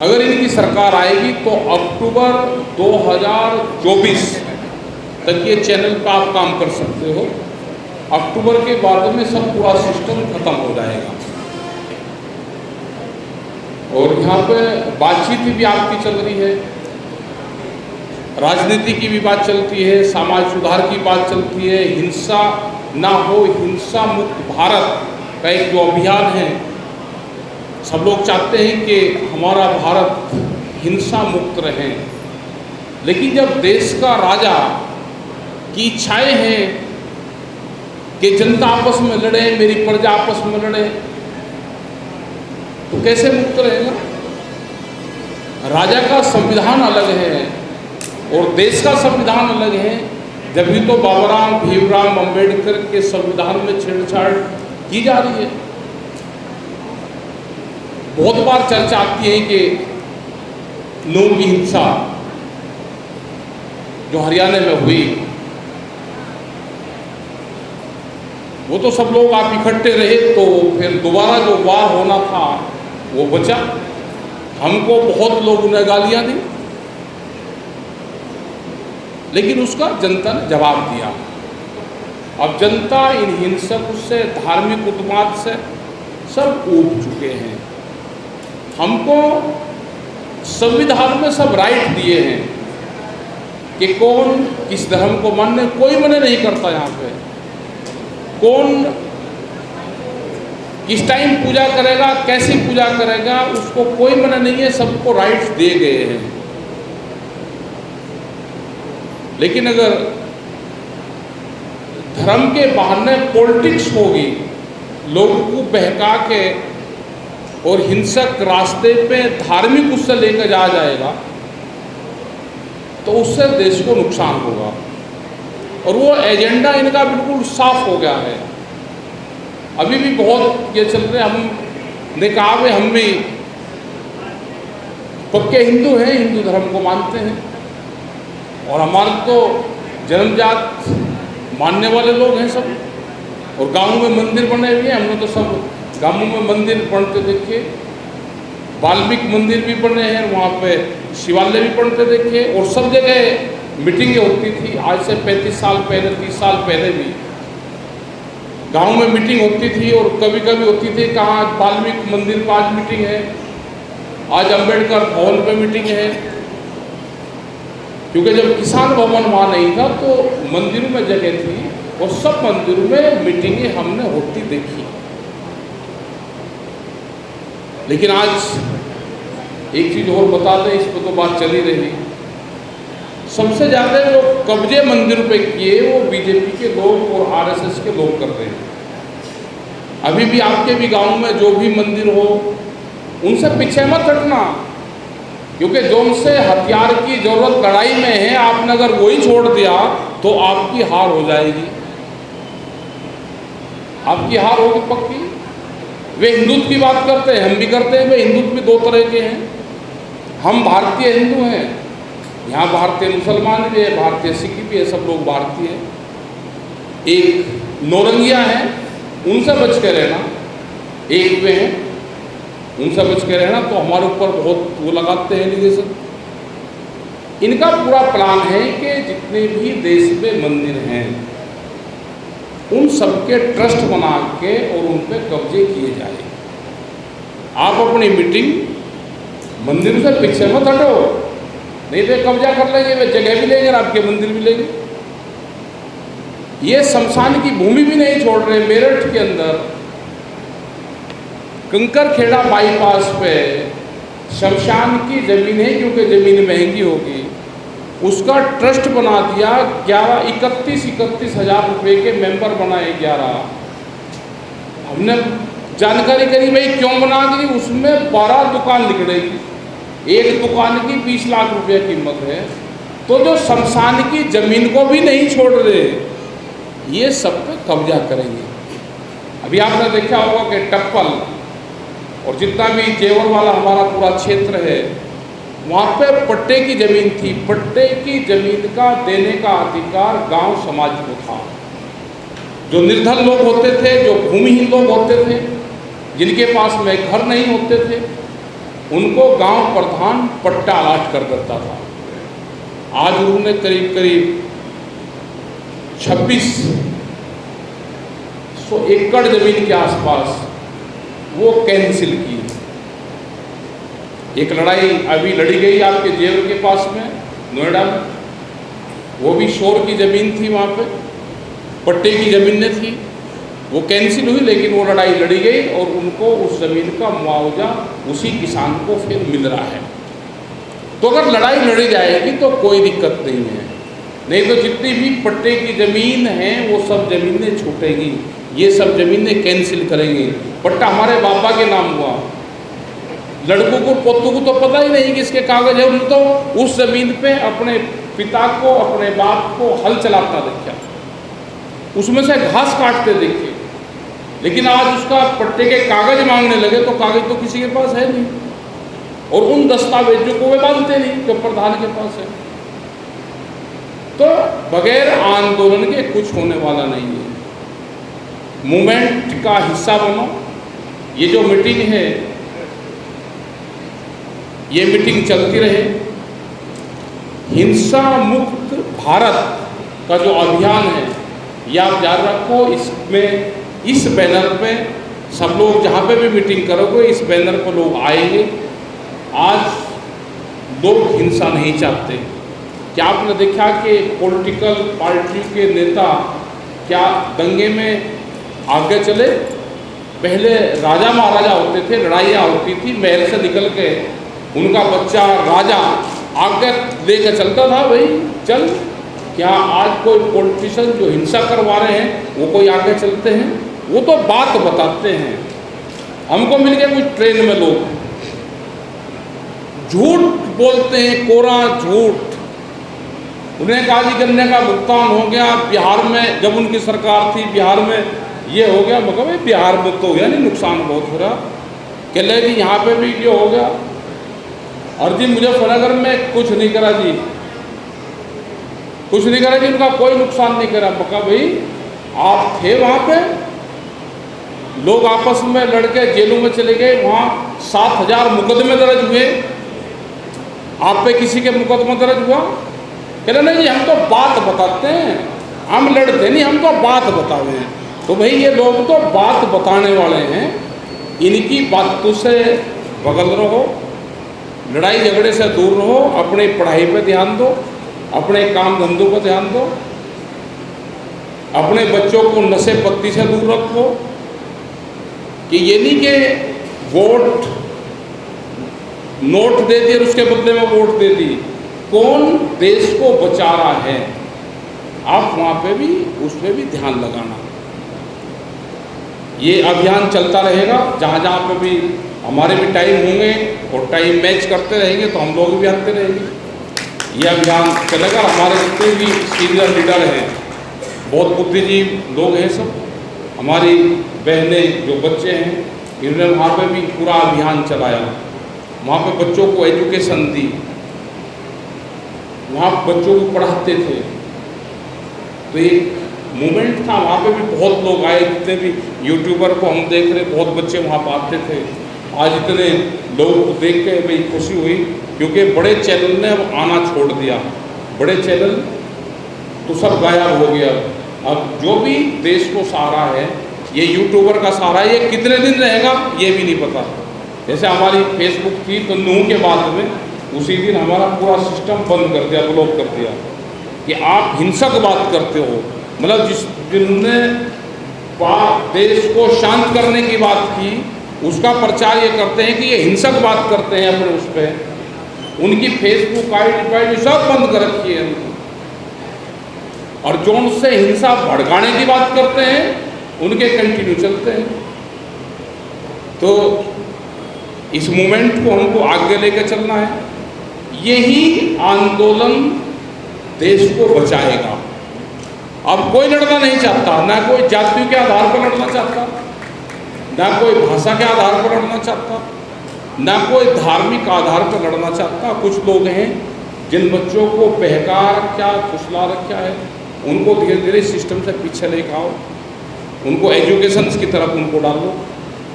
अगर इनकी सरकार आएगी तो अक्टूबर 2024 तक ये चैनल पे आप काम कर सकते हो। अक्टूबर के बाद में सब पूरा सिस्टम खत्म हो जाएगा। और यहाँ पे बातचीत भी आपकी चल रही है, राजनीति की भी बात चलती है, समाज सुधार की बात चलती है, हिंसा ना हो, हिंसा मुक्त भारत का एक जो अभियान है, सब लोग चाहते हैं कि हमारा भारत हिंसा मुक्त रहे। लेकिन जब देश का राजा की इच्छाएं हैं कि जनता आपस में लड़े, मेरी प्रजा आपस में लड़े, तो कैसे मुक्त रहेगा? राजा का संविधान अलग है और देश का संविधान अलग है। जब भी तो बाबूराम भीमराव अंबेडकर के संविधान में छेड़छाड़ की जा रही है। बहुत बार चर्चा आती है कि नून की हिंसा जो हरियाणा में हुई, वो तो सब लोग आप इकट्ठे रहे तो फिर दोबारा जो वार होना था वो बचा। हमको बहुत लोगों ने गालियां दी, लेकिन उसका जनता ने जवाब दिया। अब जनता इन हिंसक से, धार्मिक उन्माद से सब ऊब चुके हैं। हमको संविधान में सब राइट दिए हैं कि कौन किस धर्म को मानने, कोई मना नहीं करता। यहाँ पे कौन किस टाइम पूजा करेगा, कैसी पूजा करेगा, उसको कोई मना नहीं है, सबको राइट्स दिए गए हैं। लेकिन अगर धर्म के बहाने पॉलिटिक्स होगी, लोगों को बहका के और हिंसक रास्ते पे धार्मिक उससे लेकर जाया जाएगा, तो उससे देश को नुकसान होगा। और वो एजेंडा इनका बिल्कुल साफ हो गया है। अभी भी बहुत ये चल रहे, हमने कहा है हम भी पक्के हिंदू हैं, हिंदू धर्म को मानते हैं और हमारे तो जन्मजात मानने वाले लोग हैं सब। और गाँव में मंदिर बने हुए हैं, हमने तो सब गाँवों में मंदिर बनते देखे, वाल्मीकि मंदिर भी बने हैं, वहाँ पे शिवालय भी बनते देखे, और सब जगह मीटिंगें होती थी। आज से 35 साल पहले, 30 साल पहले भी गांव में मीटिंग होती थी। और कभी कभी होती थी कहाँ वाल्मीकि मंदिर पर आज मीटिंग है, आज अंबेडकर भवन पे मीटिंग है। क्योंकि जब किसान भवन वहाँ नहीं था तो मंदिरों में जगह थी, और सब मंदिरों में मीटिंगें हमने होती देखी। लेकिन आज एक चीज़ और बता दें, इस पर तो बात चली रही, सबसे ज़्यादा जो कब्जे मंदिर पे किए वो बीजेपी के लोग और आरएसएस के लोग कर रहे हैं। अभी भी आपके भी गांव में जो भी मंदिर हो, उनसे पीछे मत हटना, क्योंकि जो उनसे हथियार की जरूरत लड़ाई में है, आपने अगर वही छोड़ दिया तो आपकी हार हो जाएगी, आपकी हार होगी पक्की। वे हिंदुत्व की बात करते हैं, हम भी करते हैं। वे हिंदुत्व भी दो तरह के हैं। हम भारतीय हिंदू हैं, यहाँ भारतीय मुसलमान भी है, भारतीय सिख भी है, सब लोग भारतीय हैं। एक नौरंगिया हैं, उनसे बच के रहना। एक वे हैं, उनसे बच के रहना। तो हमारे ऊपर बहुत वो लगाते हैं एलिगेशन। इनका पूरा प्लान है कि जितने भी देश में मंदिर हैं उन सबके ट्रस्ट बना के और उन पे कब्जे किए जाए। आप अपनी मीटिंग मंदिर से पीछे मत हटो, नहीं तो कब्जा कर लेंगे, वे जगह भी लेंगे, आपके मंदिर भी लेंगे। ये शमशान की भूमि भी नहीं छोड़ रहे। मेरठ के अंदर कंकरखेड़ा बाईपास पे शमशान की ज़मीन है, क्योंकि ज़मीन महंगी होगी, उसका ट्रस्ट बना दिया। 31 हज़ार रुपये के मेंबर बनाए 11। हमने जानकारी करी भाई क्यों बना दी, उसमें 12 दुकान निकलेगी, एक दुकान की 20 लाख रुपये कीमत है। तो जो शमशान की ज़मीन को भी नहीं छोड़ रहे, ये सब पे कब्जा करेंगे। अभी आपने देखा होगा कि टप्पल और जितना भी जेवर वाला हमारा पूरा क्षेत्र है, वहाँ पे पट्टे की ज़मीन थी। पट्टे की ज़मीन का देने का अधिकार गांव समाज को था। जो निर्धन लोग होते थे, जो भूमिहीन लोग होते थे, जिनके पास में घर नहीं होते थे, उनको गांव प्रधान पट्टा अलाट कर देता था। आज उन्होंने करीब करीब 2600 एकड़ जमीन के आसपास वो कैंसिल की। एक लड़ाई अभी लड़ी गई आपके जेवर के पास में, नोएडा में, वो भी शोर की ज़मीन थी, वहाँ पे पट्टे की ज़मीनें थी, वो कैंसिल हुई, लेकिन वो लड़ाई लड़ी गई और उनको उस ज़मीन का मुआवजा उसी किसान को फिर मिल रहा है। तो अगर लड़ाई लड़ी जाएगी तो कोई दिक्कत नहीं है, नहीं तो जितनी भी पट्टे की ज़मीन है वो सब ज़मीनें छूटेगी, ये सब ज़मीनें कैंसिल करेंगे। पट्टा हमारे बाबा के नाम हुआ, लड़कों को पोतों को तो पता ही नहीं कि इसके कागज है, उन तो उस ज़मीन पे अपने पिता को, अपने बाप को हल चलाता देखा, उसमें से घास काटते देखे, लेकिन आज उसका पट्टे के कागज मांगने लगे तो कागज तो किसी के पास है नहीं, और उन दस्तावेजों को वे बांधते नहीं जो प्रधान के पास है। तो बगैर आंदोलन के कुछ होने वाला नहीं है। मूवमेंट का हिस्सा बनो। ये जो मीटिंग है, ये मीटिंग चलती रहे। हिंसा मुक्त भारत का जो अभियान है, ये आप जारी रखो। इसमें इस बैनर पे सब लोग जहाँ पे भी मीटिंग करोगे, इस बैनर पर लोग आएंगे। आज लोग हिंसा नहीं चाहते। क्या आपने देखा कि पॉलिटिकल पार्टी के नेता क्या दंगे में आगे चले? पहले राजा महाराजा होते थे, लड़ाइयाँ होती थी, महल से निकल के उनका बच्चा राजा आगे लेकर चलता था, भाई चल। क्या आज कोई पॉलिटिशियन जो हिंसा करवा रहे हैं वो कोई आगे चलते हैं? वो तो बात बताते हैं। हमको मिल गए कुछ ट्रेन में लोग झूठ बोलते हैं, कोरा झूठ। उन्हें कहा जी गन्ने का भुगतान हो गया बिहार में, जब उनकी सरकार थी बिहार में ये हो गया। मगर भाई बिहार में तो हो गया नहीं, नुकसान बहुत हो रहा। कह रहे जी यहाँ पे भी ये हो गया। और जी मुजफ्फरनगर में कुछ नहीं करा जी, कुछ नहीं करा जी, उनका कोई नुकसान नहीं करा। मगर भाई आप थे वहाँ पे, लोग आपस में लड़के जेलों में चले गए, वहाँ 7000 मुकदमे दर्ज हुए। आप पे किसी के मुकदमा दर्ज हुआ? कह रहे नहीं, हम तो बात बताते हैं, हम लड़ते नहीं, हम तो बात बताते हैं। तो भाई ये लोग तो बात बताने वाले हैं, इनकी बातों से बगल रहो, लड़ाई झगड़े से दूर रहो, अपनी पढ़ाई पे ध्यान दो, अपने काम धंधों पर ध्यान दो, अपने बच्चों को नशे पत्ती से दूर रखो। कि ये नहीं कि वोट नोट दे दिए और उसके बदले में वोट दे दी। कौन देश को बचा रहा है, आप वहाँ पे भी उस पर भी ध्यान लगाना। ये अभियान चलता रहेगा। जहाँ जहाँ पे भी हमारे भी टाइम होंगे और टाइम मैच करते रहेंगे तो हम लोग भी आते रहेंगे। ये अभियान चलेगा। हमारे जितने भी सीनियर लीडर हैं, बहुत बुद्धिजीवी लोग हैं, सब हमारी बहनें जो बच्चे हैं, इन्होंने वहाँ पे भी पूरा अभियान चलाया। वहाँ पे बच्चों को एजुकेशन दी, वहाँ बच्चों को पढ़ाते थे। तो एक मूवमेंट था, वहाँ पे भी बहुत लोग आए। जितने भी यूट्यूबर को हम देख रहे, बहुत बच्चे वहाँ पर आते थे। आज इतने लोगों को देख के भाई खुशी हुई, क्योंकि बड़े चैनल ने अब आना छोड़ दिया। बड़े चैनल तो सब गायब हो गया। अब जो भी देश को सहारा है, ये यूट्यूबर का सहारा है। ये कितने दिन रहेगा ये भी नहीं पता। जैसे हमारी फेसबुक थी तो नूह के बाद में उसी दिन हमारा पूरा सिस्टम बंद कर दिया, ब्लॉक कर दिया कि आप हिंसक बात करते हो। मतलब जिन्होंने देश को शांत करने की बात की, उसका प्रचार ये करते हैं कि ये हिंसक बात करते हैं अपने उस पर। उनकी फेसबुक आईडी सब बंद कर रखी है उनको। और जो उनसे हिंसा भड़काने की बात करते हैं उनके कंटिन्यू चलते हैं। तो इस मूवमेंट को हमको आगे लेकर चलना है। यही आंदोलन देश को बचाएगा। अब कोई लड़ना नहीं चाहता, ना कोई जाति के आधार पर लड़ना चाहता, ना कोई भाषा के आधार पर लड़ना चाहता, ना कोई धार्मिक आधार पर लड़ना चाहता। कुछ लोग हैं जिन बच्चों को बहका रखा, फुसला रखा है, उनको धीरे धीरे सिस्टम से पीछे लेकर आओ, उनको एजुकेशन की तरफ उनको डालो,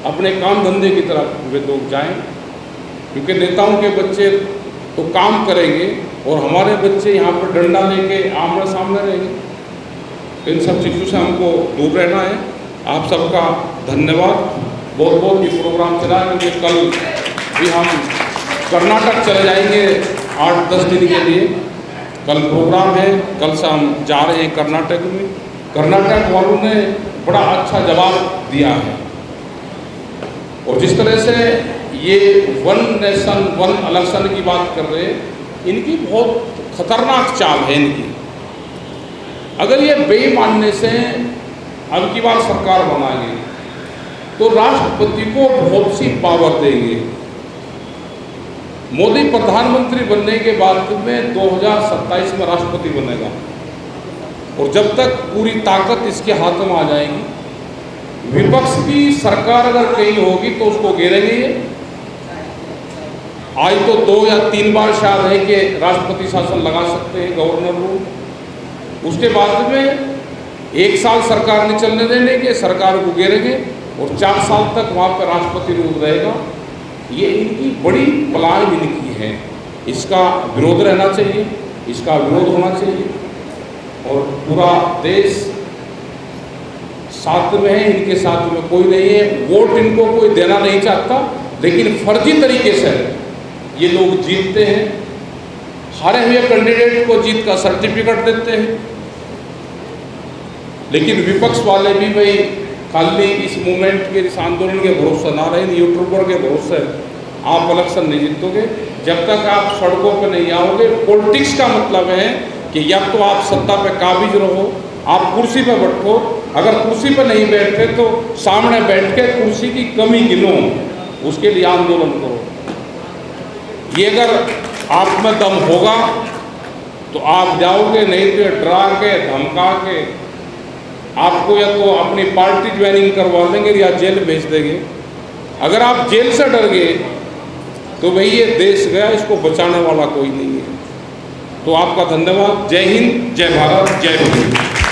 अपने काम धंधे की तरफ वे लोग जाएं। क्योंकि नेताओं के बच्चे तो काम करेंगे और हमारे बच्चे यहाँ पर डंडा लेके आमने सामने रहेंगे। इन सब चीज़ों से हमको दूर रहना है। आप सबका धन्यवाद। बहुत बहुत ये प्रोग्राम चला है, क्योंकि कल भी हम कर्नाटक चले जाएंगे 8-10 दिन के लिए। कल प्रोग्राम है, कल से हम जा रहे हैं कर्नाटक में। कर्नाटक वालों ने बड़ा अच्छा जवाब दिया है, और जिस तरह से ये वन नेशन वन इलेक्शन की बात कर रहे हैं, इनकी बहुत खतरनाक चाल है इनकी। अगर ये बेईमानने से अब की बार सरकार बनाएंगे तो राष्ट्रपति को बहुत सी पावर देंगे। मोदी प्रधानमंत्री बनने के बाद में 2027 में राष्ट्रपति बनेगा, और जब तक पूरी ताकत इसके हाथों में आ जाएगी, विपक्ष की सरकार अगर कहीं होगी तो उसको घेरेंगे ये। आज तो 2 या 3 बार शायद है कि राष्ट्रपति शासन लगा सकते हैं, गवर्नर रूल। उसके बाद में 1 साल सरकार नहीं चलने देने के, सरकार को घेरेंगे, और 4 साल तक वहाँ पर राष्ट्रपति रूल रहेगा। ये इनकी बड़ी प्लान इनकी है। इसका विरोध रहना चाहिए, इसका विरोध होना चाहिए, और पूरा देश साथ में है, इनके साथ में कोई नहीं है। वोट इनको कोई देना नहीं चाहता, लेकिन फर्जी तरीके से ये लोग जीतते हैं। हारे हुए कैंडिडेट को जीत का सर्टिफिकेट देते हैं, लेकिन विपक्ष वाले भी भाई खाली इस मूवमेंट के, इस आंदोलन के भरोसे ना रहे, यूट्यूबर के भरोसे आप इलेक्शन नहीं जीतोगे जब तक आप सड़कों पर नहीं आओगे। पॉलिटिक्स का मतलब है कि या तो आप सत्ता पे काबिज रहो, आप कुर्सी पे बैठो, अगर कुर्सी पे नहीं बैठते तो सामने बैठ के कुर्सी की कमी गिनो, उसके लिए आंदोलन करो। ये अगर आप में दम होगा तो आप जाओगे, नहीं तो डरा के धमका के आपको या तो अपनी पार्टी ज्वाइनिंग करवा देंगे या जेल भेज देंगे। अगर आप जेल से डर गए तो भाई ये देश गया, इसको बचाने वाला कोई नहीं है। तो आपका धन्यवाद। जय हिंद, जय भारत, जय भीम।